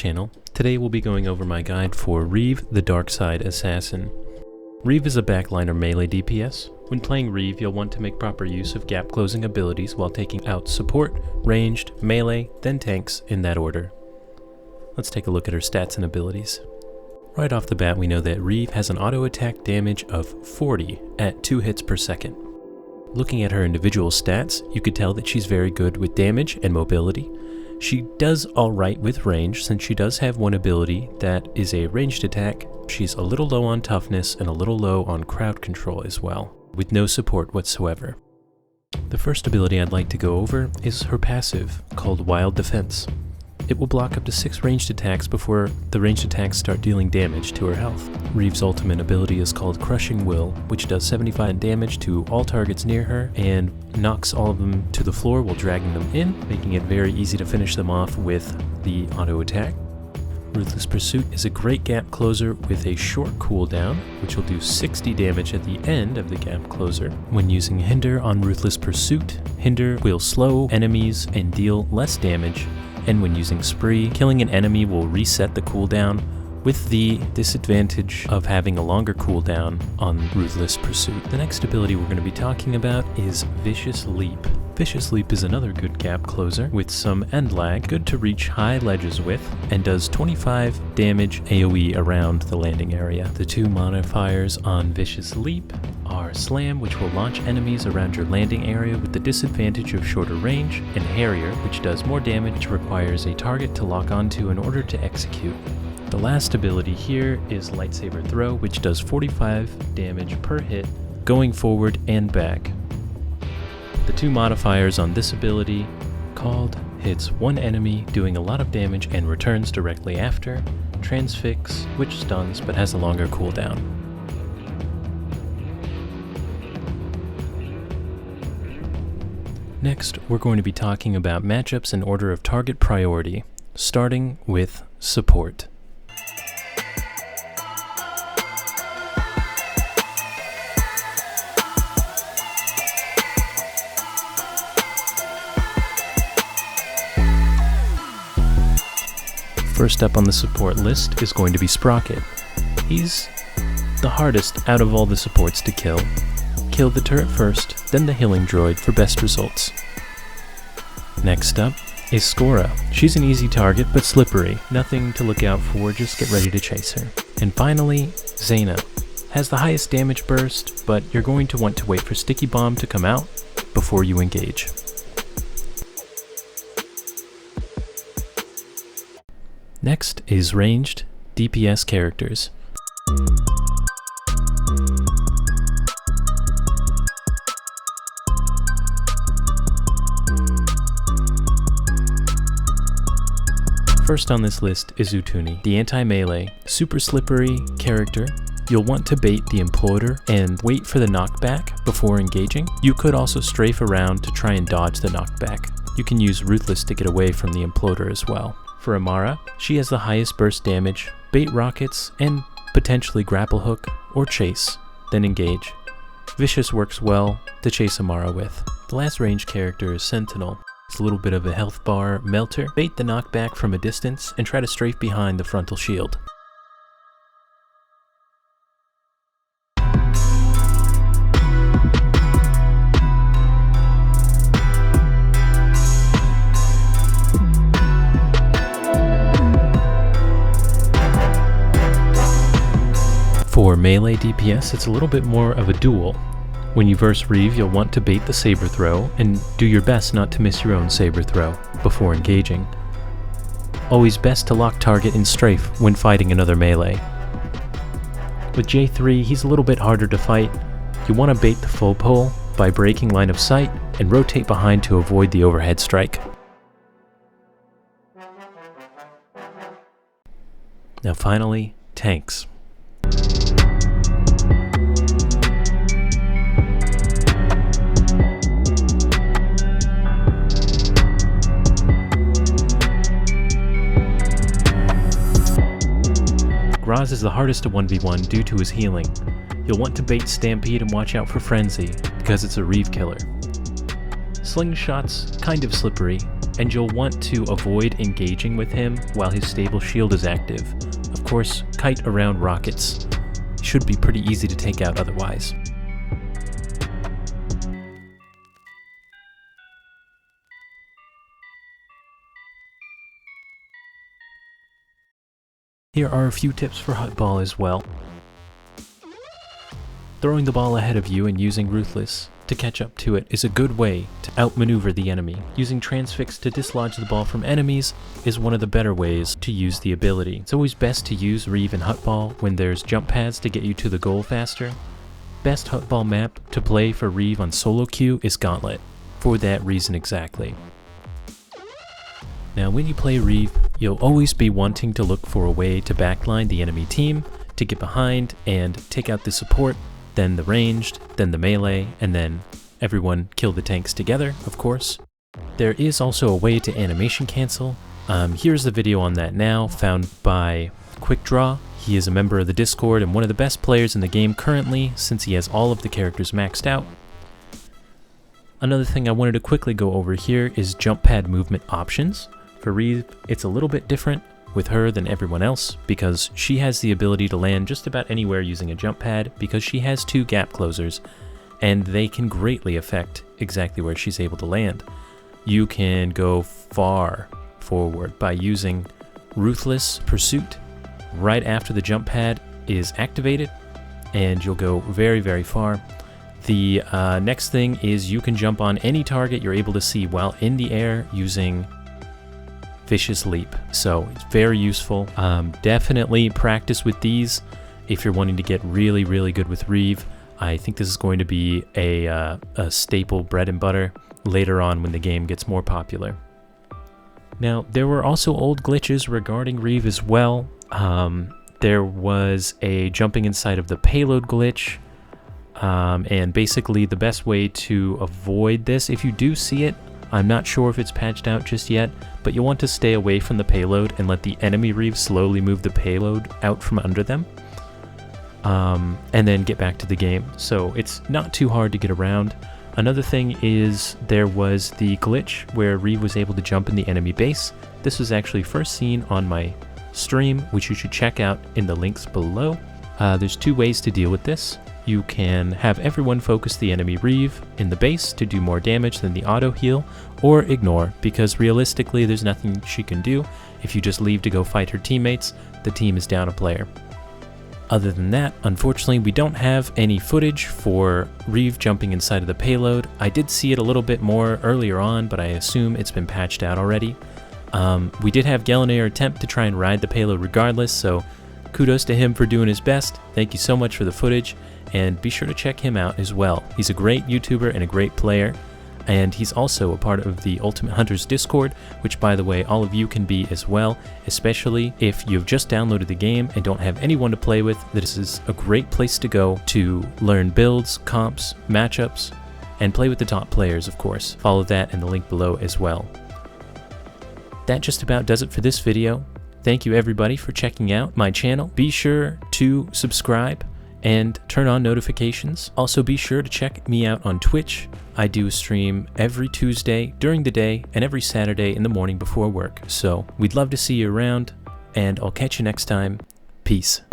channel. Today we'll be going over my guide for Rieve, the Dark Side Assassin. Rieve is a backliner melee DPS. When playing Rieve, you'll want to make proper use of gap closing abilities while taking out support, ranged, melee, then tanks in that order. Let's take a look at her stats and abilities. Right off the bat, we know that Rieve has an auto attack damage of 40 at 2 hits per second. Looking at her individual stats, you could tell that she's very good with damage and mobility. She does alright with range since she does have one ability that is a ranged attack. She's a little low on toughness and a little low on crowd control as well, with no support whatsoever. The first ability I'd like to go over is her passive, called Wild Defense. It will block up to 6 ranged attacks before the ranged attacks start dealing damage to her health. Rieve's ultimate ability is called Crushing Will, which does 75 damage to all targets near her and knocks all of them to the floor while dragging them in, making it very easy to finish them off with the auto attack. Ruthless Pursuit is a great gap closer with a short cooldown, which will do 60 damage at the end of the gap closer. When using Hinder on Ruthless Pursuit, Hinder will slow enemies and deal less damage, and when using Spree, killing an enemy will reset the cooldown, with the disadvantage of having a longer cooldown on Ruthless Pursuit. The next ability we're going to be talking about is Vicious Leap. Vicious Leap is another good gap closer with some end lag, good to reach high ledges with, and does 25 damage AoE around the landing area. The two modifiers on Vicious Leap are Slam, which will launch enemies around your landing area with the disadvantage of shorter range, and Harrier, which does more damage, which requires a target to lock onto in order to execute. The last ability here is Lightsaber Throw, which does 45 damage per hit, going forward and back. The two modifiers on this ability, called hits one enemy doing a lot of damage and returns directly after, Transfix, which stuns but has a longer cooldown. Next, we're going to be talking about matchups in order of target priority, starting with support. First up on the support list is going to be Sprocket. He's the hardest out of all the supports to kill. Kill the turret first, then the healing droid for best results. Next up is Skora. She's an easy target but slippery, nothing to look out for, just get ready to chase her. And finally, Zaina. Has the highest damage burst, but you're going to want to wait for Sticky Bomb to come out before you engage. Next is ranged DPS characters. First on this list is Utuni, the anti-melee, super slippery character. You'll want to bait the Imploder and wait for the knockback before engaging. You could also strafe around to try and dodge the knockback. You can use Ruthless to get away from the Imploder as well. For Amara, she has the highest burst damage, bait rockets, and potentially grapple hook or chase, then engage. Vicious works well to chase Amara with. The last range character is Sentinel. It's a little bit of a health bar melter. Bait the knockback from a distance and try to strafe behind the frontal shield. For melee DPS, it's a little bit more of a duel. When you verse Rieve, you'll want to bait the saber throw and do your best not to miss your own saber throw before engaging. Always best to lock target and strafe when fighting another melee. With J3, he's a little bit harder to fight. You want to bait the full pull by breaking line of sight and rotate behind to avoid the overhead strike. Now finally, tanks. Graz is the hardest to 1v1 due to his healing. You'll want to bait Stampede and watch out for Frenzy, because it's a Rieve killer. Slingshot's kind of slippery, and you'll want to avoid engaging with him while his stable shield is active. Of course, kite around rockets. Should be pretty easy to take out otherwise. Here are a few tips for Hutball as well. Throwing the ball ahead of you and using Ruthless to catch up to it is a good way to outmaneuver the enemy. Using Transfix to dislodge the ball from enemies is one of the better ways to use the ability. It's always best to use Rieve and Hutball when there's jump pads to get you to the goal faster. Best Hutball map to play for Rieve on solo queue is Gauntlet, for that reason exactly. Now when you play Rieve, you'll always be wanting to look for a way to backline the enemy team, to get behind and take out the support, then the ranged, then the melee, and then everyone kill the tanks together, of course. There is also a way to animation cancel. Here's the video on that now, found by QuickDraw. He is a member of the Discord and one of the best players in the game currently, since he has all of the characters maxed out. Another thing I wanted to quickly go over here is jump pad movement options. For Rieve, it's a little bit different with her than everyone else because she has the ability to land just about anywhere using a jump pad because she has 2 gap closers and they can greatly affect exactly where she's able to land. You can go far forward by using Ruthless Pursuit right after the jump pad is activated and you'll go very, very far. The next thing is you can jump on any target you're able to see while in the air using Vicious Leap, so it's very useful. Definitely practice with these if you're wanting to get really, really good with Rieve. I think this is going to be a staple bread and butter later on when the game gets more popular. Now, there were also old glitches regarding Rieve as well. There was a jumping inside of the payload glitch, and basically the best way to avoid this, if you do see it, I'm not sure if it's patched out just yet, but you'll want to stay away from the payload and let the enemy Rieve slowly move the payload out from under them, and then get back to the game. So it's not too hard to get around. Another thing is there was the glitch where Rieve was able to jump in the enemy base. This was actually first seen on my stream, which you should check out in the links below. There's 2 ways to deal with this. You can have everyone focus the enemy Rieve in the base to do more damage than the auto heal, or ignore, because realistically there's nothing she can do. If you just leave to go fight her teammates, the team is down a player. Other than that, unfortunately we don't have any footage for Rieve jumping inside of the payload. I did see it a little bit more earlier on, but I assume it's been patched out already. We did have Gelinhir attempt to try and ride the payload regardless, so kudos to him for doing his best. Thank you so much for the footage. And be sure to check him out as well. He's a great YouTuber and a great player, and he's also a part of the Ultimate Hunters Discord, which by the way all of you can be as well, especially if you've just downloaded the game and don't have anyone to play with. This is a great place to go to learn builds, comps, matchups, and play with the top players, of course. Follow that in the link below as well. That just about does it for this video. Thank you everybody for checking out my channel. Be sure to subscribe and turn on notifications. Also be sure to check me out on Twitch. I do stream every Tuesday during the day and every Saturday in the morning before work. So we'd love to see you around, and I'll catch you next time. Peace.